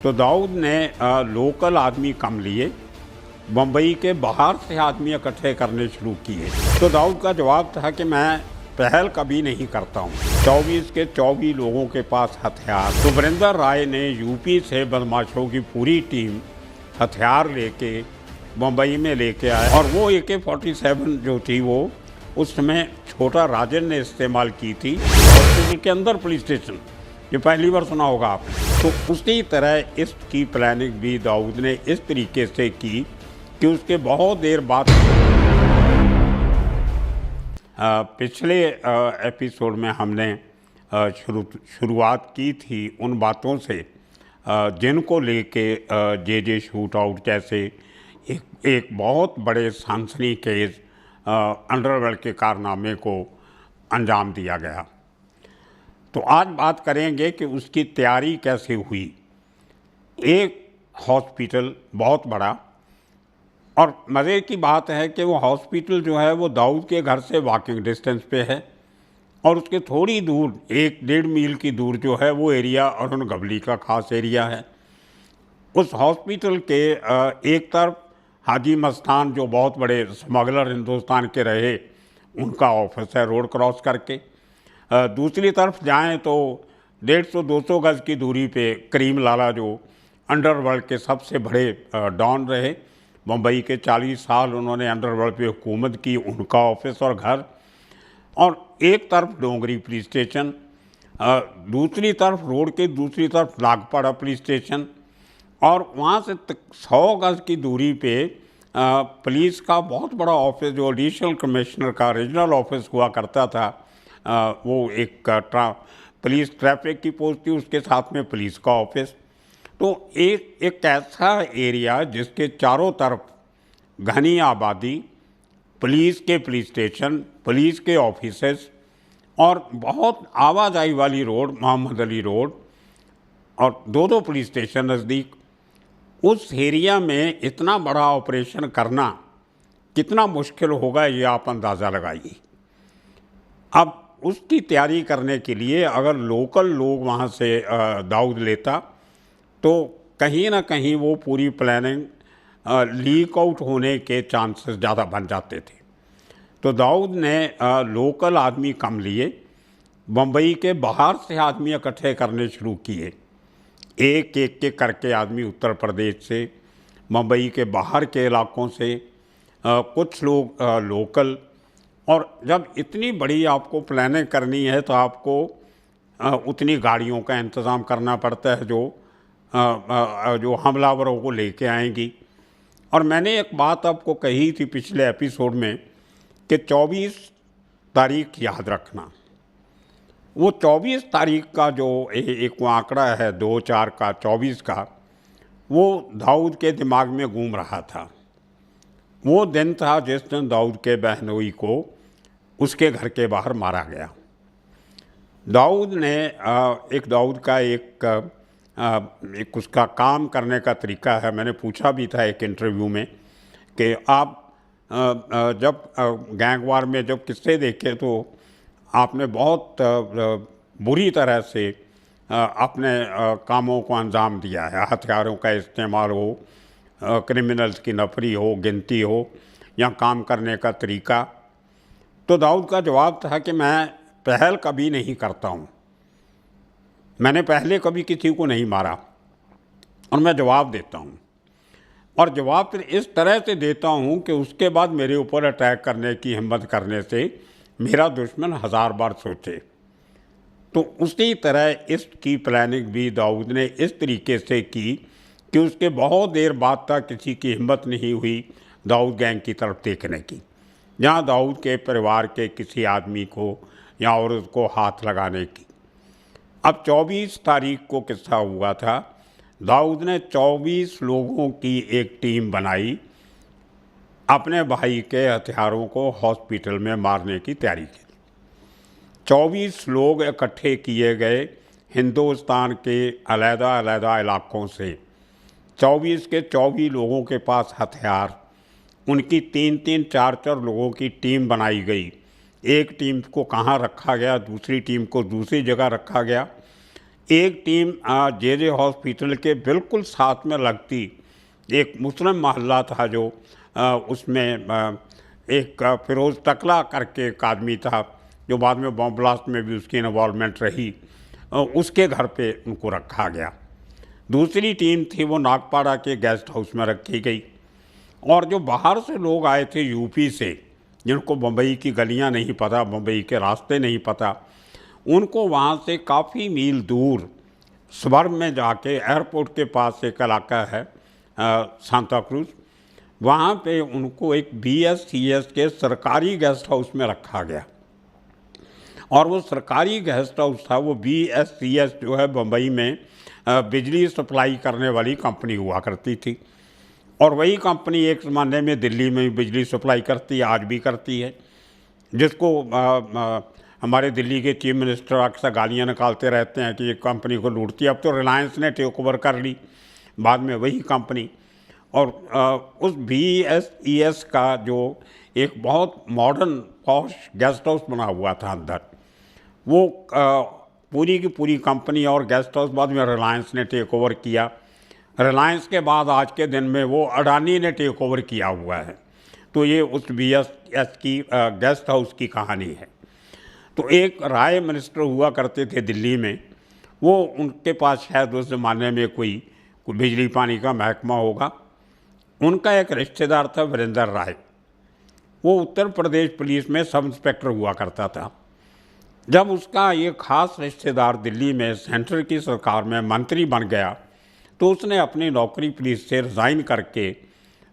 तो दाऊद ने लोकल आदमी कम लिए, बम्बई के बाहर से आदमी इकट्ठे करने शुरू किए। तो दाऊद का जवाब था कि मैं पहल कभी नहीं करता हूँ। 24 के 24 लोगों के पास हथियार। तो वरिंदर राय ने यूपी से बदमाशों की पूरी टीम हथियार लेके बम्बई में लेके आए और वो AK-47 जो थी वो उस समय छोटा राजन ने इस्तेमाल की थी हॉस्पिटल के अंदर पुलिस स्टेशन। ये पहली बार सुना होगा आपने। तो उसी तरह इसकी प्लानिंग भी दाऊद ने इस तरीके से की कि उसके बहुत देर बाद पिछले एपिसोड में हमने शुरुआत की थी उन बातों से जिनको लेके जे शूट आउट जैसे एक बहुत बड़े सनसनीखेज अंडरवर्ल्ड के कारनामे को अंजाम दिया गया। तो आज बात करेंगे कि उसकी तैयारी कैसे हुई। एक हॉस्पिटल बहुत बड़ा, और मज़े की बात है कि वो हॉस्पिटल जो है वो दाऊद के घर से वॉकिंग डिस्टेंस पे है और उसके थोड़ी दूर 1-1.5 मील की दूर जो है वो एरिया अरुण गवली का ख़ास एरिया है। उस हॉस्पिटल के एक तरफ हाजी मस्तान जो बहुत बड़े स्मगलर हिंदुस्तान के रहे उनका ऑफिस है रोड क्रॉस करके। दूसरी तरफ जाएं तो 150-200 गज़ की दूरी पे करीम लाला जो अंडरवर्ल्ड के सबसे बड़े डॉन रहे, मुंबई के 40 साल उन्होंने अंडरवर्ल्ड पे हुकूमत की, उनका ऑफिस और घर। और एक तरफ डोंगरी पुलिस स्टेशन, दूसरी तरफ रोड के दूसरी तरफ नागपाड़ा पुलिस स्टेशन, और वहाँ से 100 गज़ की दूरी पे पुलिस का बहुत बड़ा ऑफिस जो एडिशनल कमिश्नर का रीजनल ऑफिस हुआ करता था। वो एक पुलिस ट्रैफिक की पोस्ट थी, उसके साथ में पुलिस का ऑफिस। तो एक ऐसा एरिया जिसके चारों तरफ घनी आबादी, पुलिस के पुलिस स्टेशन, पुलिस के ऑफिसेस और बहुत आवाजाही वाली रोड, मोहम्मद अली रोड, और 2 पुलिस स्टेशन नज़दीक। उस एरिया में इतना बड़ा ऑपरेशन करना कितना मुश्किल होगा ये आप अंदाज़ा लगाइए। अब उसकी तैयारी करने के लिए अगर लोकल लोग वहाँ से दाऊद लेता तो कहीं ना कहीं वो पूरी प्लानिंग लीक आउट होने के चांसेस ज़्यादा बन जाते थे। तो दाऊद ने लोकल आदमी कम लिए, बम्बई के बाहर से आदमी इकट्ठे करने शुरू किए। एक एक के करके आदमी उत्तर प्रदेश से, मुंबई के बाहर के इलाकों से, कुछ लोग लोकल। और जब इतनी बड़ी आपको प्लानिंग करनी है तो आपको उतनी गाड़ियों का इंतज़ाम करना पड़ता है जो हमलावरों को लेके आएंगी। और मैंने एक बात आपको कही थी पिछले एपिसोड में कि 24 तारीख याद रखना। वो 24 तारीख का जो एक वो आंकड़ा है 2-4 का 24 का, वो दाऊद के दिमाग में घूम रहा था। वो दिन था जिस दिन दाऊद के बहनोई को उसके घर के बाहर मारा गया। दाऊद ने दाऊद का एक उसका काम करने का तरीका है। मैंने पूछा भी था एक इंटरव्यू में कि आप जब गैंगवार में जब किस्से देखे तो आपने बहुत बुरी तरह से अपने कामों को अंजाम दिया है। हथियारों का इस्तेमाल हो, क्रिमिनल्स की नफरी हो, गिनती हो, या काम करने का तरीका। तो दाऊद का जवाब था कि मैं पहल कभी नहीं करता हूँ, मैंने पहले कभी किसी को नहीं मारा, और मैं जवाब देता हूँ, और जवाब फिर इस तरह से देता हूँ कि उसके बाद मेरे ऊपर अटैक करने की हिम्मत करने से मेरा दुश्मन 1000 बार सोचे। तो उसी तरह इसकी प्लानिंग भी दाऊद ने इस तरीके से की कि उसके बहुत देर बाद तक किसी की हिम्मत नहीं हुई दाऊद गैंग की तरफ देखने की, जहाँ दाऊद के परिवार के किसी आदमी को या औरत को हाथ लगाने की। अब 24 तारीख को किस्सा हुआ था, दाऊद ने 24 लोगों की एक टीम बनाई, अपने भाई के हथियारों को हॉस्पिटल में मारने की तैयारी की। 24 लोग इकट्ठे किए गए हिंदुस्तान के अलग-अलग इलाकों से। 24 के 24 लोगों के पास हथियार, उनकी 3-3, 4-4 लोगों की टीम बनाई गई। एक टीम को कहाँ रखा गया, दूसरी टीम को दूसरी जगह रखा गया। एक टीम जे हॉस्पिटल के बिल्कुल साथ में लगती एक मुस्लिम मोहल्ला था जो उसमें एक फिरोज़ टकला करके एक आदमी था जो बाद में बॉम्ब ब्लास्ट में भी उसकी इन्वॉल्वमेंट रही, उसके घर पे उनको रखा गया। दूसरी टीम थी वो नागपाड़ा के गेस्ट हाउस में रखी गई, और जो बाहर से लोग आए थे यूपी से, जिनको मुंबई की गलियां नहीं पता, मुंबई के रास्ते नहीं पता, उनको वहाँ से काफ़ी मील दूर स्वर्ग में जाके एयरपोर्ट के पास एक इलाका है सांता क्रूज, वहाँ पे उनको एक BSCS के सरकारी गेस्ट हाउस में रखा गया। और वो सरकारी गेस्ट हाउस था, वो BSCS जो है बम्बई में बिजली सप्लाई करने वाली कंपनी हुआ करती थी, और वही कंपनी एक ज़माने में दिल्ली में बिजली सप्लाई करती है, आज भी करती है, जिसको हमारे दिल्ली के चीफ मिनिस्टर अक्सर गालियाँ निकालते रहते हैं कि ये कंपनी को लूटती है। अब तो रिलायंस ने टेक ओवर कर ली, बाद में वही कंपनी। और उस BSES का जो एक बहुत मॉडर्न पॉश गेस्ट हाउस बना हुआ था अंदर, वो पूरी की पूरी कंपनी और गेस्ट हाउस बाद में रिलायंस ने टेक ओवर किया। रिलायंस के बाद आज के दिन में वो अडानी ने टेक ओवर किया हुआ है। तो ये उस BSES की गेस्ट हाउस की कहानी है। तो एक राय मिनिस्टर हुआ करते थे दिल्ली में, वो उनके पास शायद उस ज़माने में कोई बिजली पानी का महकमा होगा। उनका एक रिश्तेदार था वीरेंद्र राय, वो उत्तर प्रदेश पुलिस में सब इंस्पेक्टर हुआ करता था। जब उसका ये खास रिश्तेदार दिल्ली में सेंटर की सरकार में मंत्री बन गया, तो उसने अपनी नौकरी पुलिस से रिज़ाइन करके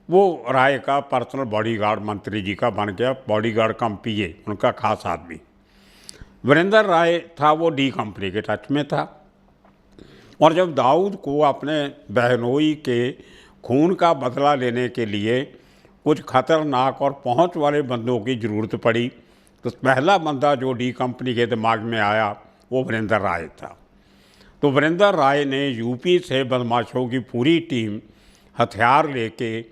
वो राय का पर्सनल बॉडीगार्ड मंत्री जी का बन गया, बॉडीगार्ड कम PA, उनका खास आदमी। वीरेंद्र राय था वो D कंपनी के टच में था, और जब दाऊद को अपने बहनोई के खून का बदला लेने के लिए कुछ खतरनाक और पहुंच वाले बंदों की ज़रूरत पड़ी, तो पहला बंदा जो D कंपनी के दिमाग में आया वो वीरेंद्र राय था। तो वीरेंद्र राय ने यूपी से बदमाशों की पूरी टीम हथियार लेके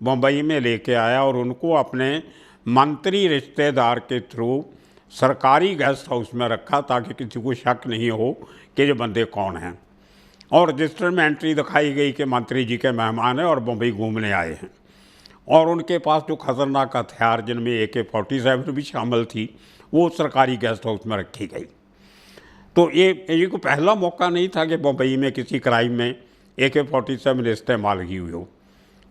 मुंबई में लेके आया, और उनको अपने मंत्री रिश्तेदार के थ्रू सरकारी गेस्ट हाउस में रखा, ताकि किसी को शक नहीं हो कि ये बंदे कौन हैं। और रजिस्टर में एंट्री दिखाई गई कि मंत्री जी के मेहमान हैं और मुंबई घूमने आए हैं, और उनके पास जो खतरनाक हथियार जिनमें AK-47 भी शामिल थी, वो सरकारी गेस्ट हाउस में रखी गई। तो ये को पहला मौका नहीं था कि मुंबई में किसी क्राइम में AK-47 इस्तेमाल की हुई हो।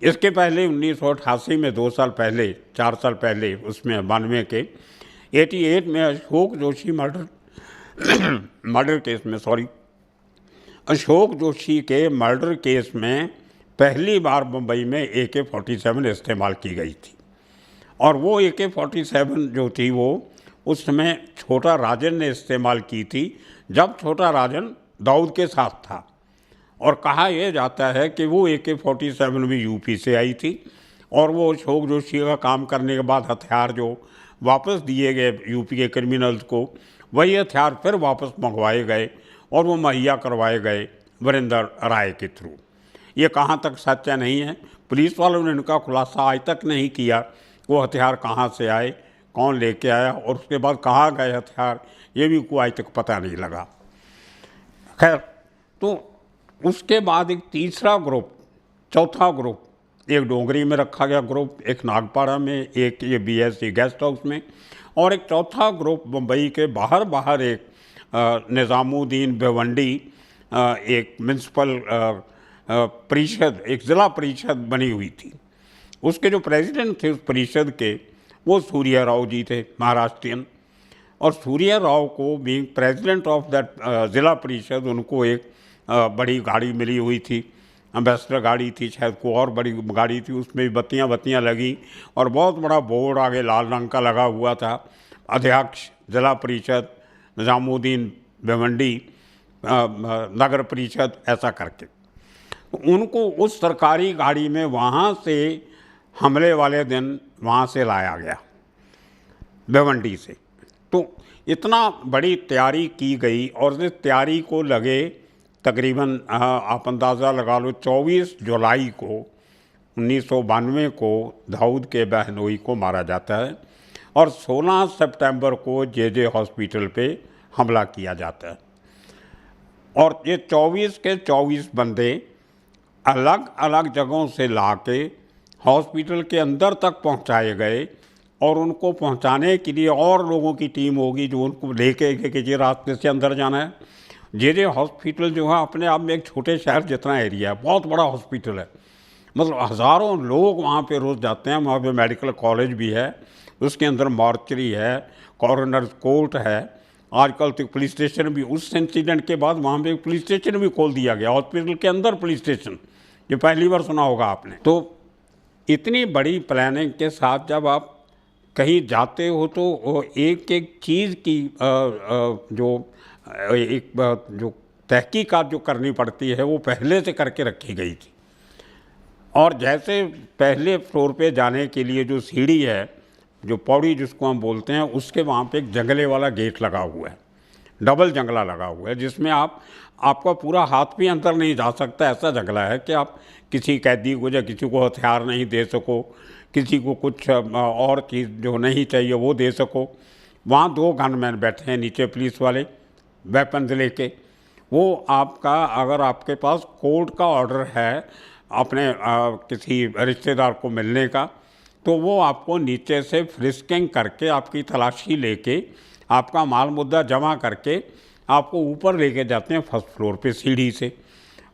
इसके पहले 1988 में 2 साल पहले, 4 साल पहले, उसमें 92 के 88 में अशोक जोशी मर्डर केस में, अशोक जोशी के मर्डर केस में पहली बार मुंबई में AK-47 इस्तेमाल की गई थी। और वो AK-47 जो थी वो उस समय छोटा राजन ने इस्तेमाल की थी, जब छोटा राजन दाऊद के साथ था। और कहा यह जाता है कि वो AK-47 भी यूपी से आई थी, और वो अशोक जोशी का काम करने के बाद हथियार जो वापस दिए गए यूपी के क्रिमिनल्स को, वही हथियार फिर वापस मंगवाए गए और वो मुहैया करवाए गए वीरेंद्र राय के थ्रू। ये कहाँ तक सच है नहीं है, पुलिस वालों ने इनका खुलासा आज तक नहीं किया, वो हथियार कहाँ से आए, कौन लेके आया, और उसके बाद कहाँ गए हथियार, ये भी कोई आज तक पता नहीं लगा। खैर, तो उसके बाद एक तीसरा ग्रुप, चौथा ग्रुप, एक डोंगरी में रखा गया ग्रुप, एक नागपाड़ा में, एक ये BSC गेस्ट हाउस में, और एक चौथा ग्रुप मुंबई के बाहर एक निज़ामुद्दीन भिवंडी एक म्यूनसिपल परिषद, एक ज़िला परिषद बनी हुई थी। उसके जो प्रेसिडेंट थे उस परिषद के, वो सूर्या राव जी थे, महाराष्ट्रियन। और सूर्या राव को बीइंग प्रेसिडेंट ऑफ दैट ज़िला परिषद, उनको एक बड़ी गाड़ी मिली हुई थी, एम्बेसडर गाड़ी थी, शायद को और बड़ी गाड़ी थी, उसमें भी बत्तियाँ लगी, और बहुत बड़ा बोर्ड आगे लाल रंग का लगा हुआ था, अध्यक्ष ज़िला परिषद निज़ामुद्दीन भिवंडी नगर परिषद, ऐसा करके। तो उनको उस सरकारी गाड़ी में वहाँ से हमले वाले दिन वहाँ से लाया गया, भिवंडी से। तो इतना बड़ी तैयारी की गई, और इस तैयारी को लगे तकरीबन आप अंदाज़ा लगा लो 24 जुलाई को 1992 को दाऊद के बहनोई को मारा जाता है, और 16 सितंबर को JJ हॉस्पिटल पे हमला किया जाता है। और ये 24 के 24 बंदे अलग अलग जगहों से लाके हॉस्पिटल के अंदर तक पहुंचाए गए, और उनको पहुंचाने के लिए और लोगों की टीम होगी जो उनको लेके कि ये रास्ते से अंदर जाना है। जे हॉस्पिटल जो है अपने आप में एक छोटे शहर जितना एरिया है, बहुत बड़ा हॉस्पिटल है, मतलब हज़ारों लोग वहाँ पे रोज़ जाते हैं। वहाँ पे मेडिकल कॉलेज भी है, उसके अंदर मॉर्चरी है, कॉरोनर्स कोर्ट है, आजकल तो पुलिस स्टेशन भी, उस इंसिडेंट के बाद वहाँ पे पुलिस स्टेशन भी खोल दिया गया, हॉस्पिटल के अंदर पुलिस स्टेशन, ये पहली बार सुना होगा आपने। तो इतनी बड़ी प्लानिंग के साथ जब आप कहीं जाते हो तो वो एक एक चीज़ की जो तहकीकात जो करनी पड़ती है वो पहले से करके रखी गई थी। और जैसे पहले फ्लोर पे जाने के लिए जो सीढ़ी है, जो पौड़ी जिसको हम बोलते हैं, उसके वहाँ पे एक जंगले वाला गेट लगा हुआ है, डबल जंगला लगा हुआ है, जिसमें आपका पूरा हाथ भी अंदर नहीं जा सकता, ऐसा जंगला है कि आप किसी कैदी को या किसी को हथियार नहीं दे सको, किसी को कुछ और चीज़ जो नहीं चाहिए वो दे सको। वहाँ 2 गनमैन बैठे हैं नीचे पुलिस वाले वेपन्स लेके। वो आपका, अगर आपके पास कोर्ट का ऑर्डर है अपने किसी रिश्तेदार को मिलने का, तो वो आपको नीचे से फ्रिस्किंग करके आपकी तलाशी लेके आपका माल मुद्दा जमा करके आपको ऊपर लेके जाते हैं फर्स्ट फ्लोर पे सीढ़ी से।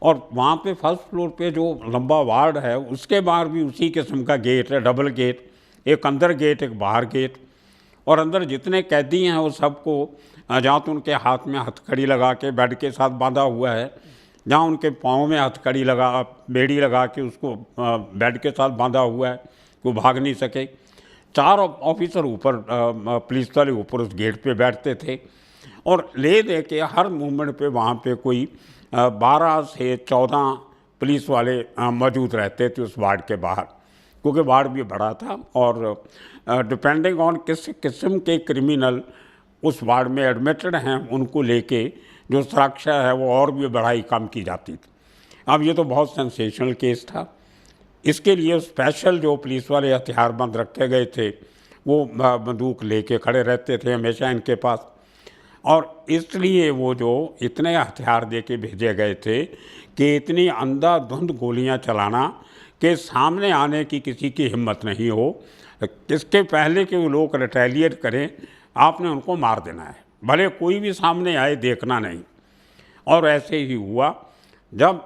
और वहाँ पे फर्स्ट फ्लोर पे जो लंबा वार्ड है उसके बाहर भी उसी किस्म का गेट है, डबल गेट, एक अंदर गेट एक बाहर गेट। और अंदर जितने कैदी हैं वो सबको जहाँ तो उनके हाथ में हथकड़ी लगा के बेड के साथ बांधा हुआ है, जहाँ उनके पाँव में हथकड़ी लगा, बेड़ी लगा के उसको बेड के साथ बांधा हुआ है, वो भाग नहीं सके। 4 ऑफिसर ऊपर पुलिस वाले ऊपर उस गेट पे बैठते थे और ले दे के हर मूवमेंट पे वहाँ पे कोई 12 से 14 पुलिस वाले मौजूद रहते थे उस वार्ड के बाहर, क्योंकि वार्ड भी बड़ा था। और डिपेंडिंग ऑन किस किस्म के क्रिमिनल उस वार्ड में एडमिटेड हैं, उनको लेके जो सुरक्षा है वो और भी बढ़ाई कम की जाती थी। अब ये तो बहुत सेंसेशनल केस था, इसके लिए स्पेशल जो पुलिस वाले हथियारबंद रखे गए थे वो बंदूक लेके खड़े रहते थे हमेशा इनके पास। और इसलिए वो जो इतने हथियार दे के भेजे गए थे कि इतनी अंधाधुंध गोलियां चलाना कि सामने आने की किसी की हिम्मत नहीं हो, इसके पहले कि वो लोग रिटेलिएट करें आपने उनको मार देना है, भले कोई भी सामने आए, देखना नहीं। और ऐसे ही हुआ जब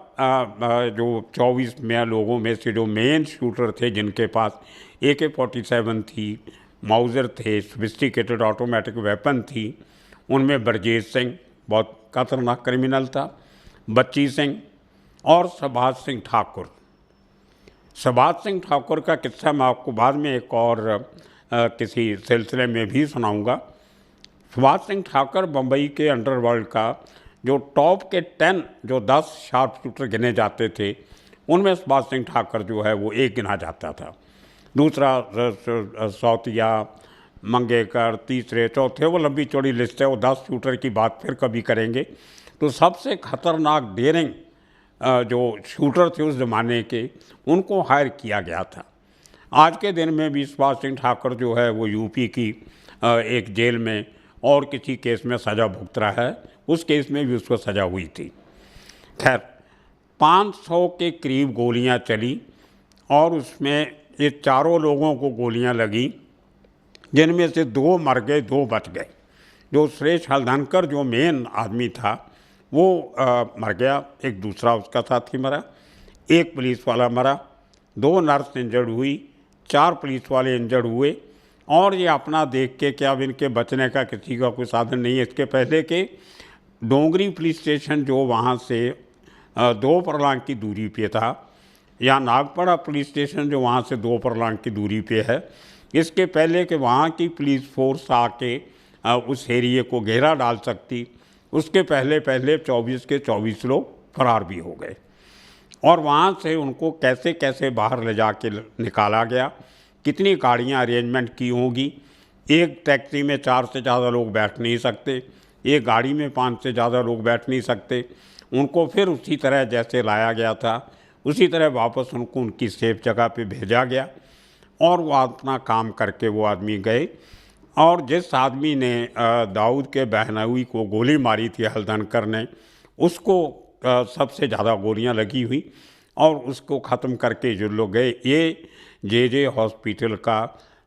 जो 24 में लोगों में से जो मेन शूटर थे, जिनके पास AK-47 थी, माउजर थे, सोफिस्टिकेटेड ऑटोमेटिक वेपन थी, उनमें ब्रजेश सिंह बहुत खतरनाक क्रिमिनल था, बच्ची सिंह और सुभाष सिंह ठाकुर। सुभाष सिंह ठाकुर का किस्सा मैं आपको बाद में एक और किसी सिलसिले में भी सुनाऊंगा। सुभाष सिंह ठाकुर बम्बई के अंडरवर्ल्ड का जो टॉप के 10 जो 10 शार्प शूटर गिने जाते थे, उनमें सुभाष सिंह ठाकुर जो है वो एक गिना जाता था। दूसरा सौतिया, मंगेकर, तीसरे, चौथे, वो लंबी चौड़ी लिस्ट है, वो 10 शूटर की बात फिर कभी करेंगे। तो सबसे खतरनाक डेयरिंग जो शूटर थे उस ज़माने के, उनको हायर किया गया था। आज के दिन में भी सुभाष सिंह ठाकुर जो है वो यूपी की एक जेल में और किसी केस में सज़ा भुगत रहा है, उस केस में भी उसको सज़ा हुई थी। खैर 500 के करीब गोलियां चली और उसमें ये चारों लोगों को गोलियां लगी, जिनमें से 2 मर गए, 2 बच गए। जो सुरेश हल्दनकर जो मेन आदमी था वो मर गया, एक दूसरा उसका साथी मरा, एक पुलिस वाला मरा, 2 नर्स इंजर्ड हुई, 4 पुलिस वाले इंजर्ड हुए। और ये अपना देख के कि अब इनके बचने का किसी का कोई साधन नहीं है, इसके पहले के डोंगरी पुलिस स्टेशन जो वहाँ से 2 फरलांग की दूरी पे था, या नागपड़ा पुलिस स्टेशन जो वहाँ से 2 फरलांग की दूरी पे है, इसके पहले कि वहाँ की पुलिस फोर्स आके उस एरिए को घेरा डाल सकती, उसके पहले 24 के 24 लोग फरार भी हो गए। और वहाँ से उनको कैसे कैसे बाहर ले जाके निकाला गया, कितनी गाड़ियाँ अरेंजमेंट की होंगी। एक टैक्सी में 4 से ज़्यादा लोग बैठ नहीं सकते, एक गाड़ी में 5 से ज़्यादा लोग बैठ नहीं सकते। उनको फिर उसी तरह जैसे लाया गया था उसी तरह वापस उनको उनकी सेफ जगह पे भेजा गया और वो अपना काम करके वो आदमी गए। और जिस आदमी ने दाऊद के बहनोई को गोली मारी थी हल्दनकर ने, उसको सबसे ज़्यादा गोलियां लगी हुई और उसको ख़त्म करके जो लोग गए। ये जे हॉस्पिटल का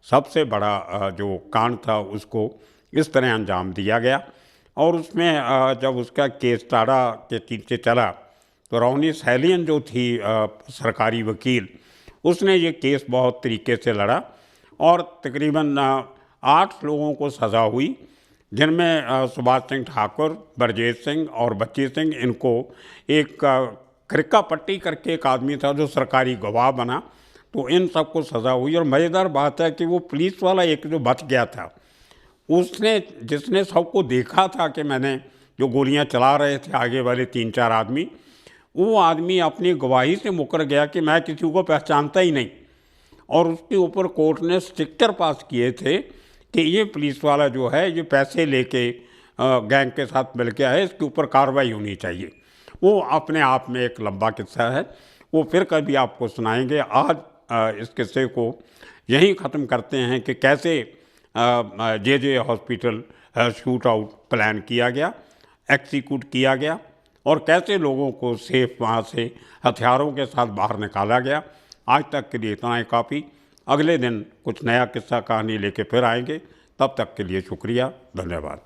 सबसे बड़ा जो कांड था उसको इस तरह अंजाम दिया गया। और उसमें जब उसका केस टाडा के पीछे चला तो रोहिणी सैलियन जो थी सरकारी वकील, उसने ये केस बहुत तरीके से लड़ा और तकरीबन 8 लोगों को सज़ा हुई, जिनमें सुभाष सिंह ठाकुर, ब्रजेश सिंह और बच्ची सिंह। इनको एक क्रिक्का पट्टी करके एक आदमी था जो सरकारी गवाह बना, तो इन सबको सज़ा हुई। और मज़ेदार बात है कि वो पुलिस वाला एक जो बच गया था, उसने जिसने सबको देखा था कि मैंने जो गोलियां चला रहे थे आगे वाले 3-4 आदमी, वो आदमी अपनी गवाही से मुकर गया कि मैं किसी को पहचानता ही नहीं। और उसके ऊपर कोर्ट ने स्टिकर पास किए थे कि ये पुलिस वाला जो है ये पैसे लेके गैंग के साथ मिल के आए, इसके ऊपर कार्रवाई होनी चाहिए। वो अपने आप में एक लंबा किस्सा है, वो फिर कभी आपको सुनाएंगे। आज इस किस्से को यहीं ख़त्म करते हैं कि कैसे जे हॉस्पिटल शूट आउट प्लान किया गया, एग्जीक्यूट किया गया और कैसे लोगों को सेफ वहाँ से हथियारों के साथ बाहर निकाला गया। आज तक के लिए इतना ही काफ़ी। अगले दिन कुछ नया किस्सा कहानी लेके फिर आएंगे। तब तक के लिए शुक्रिया, धन्यवाद।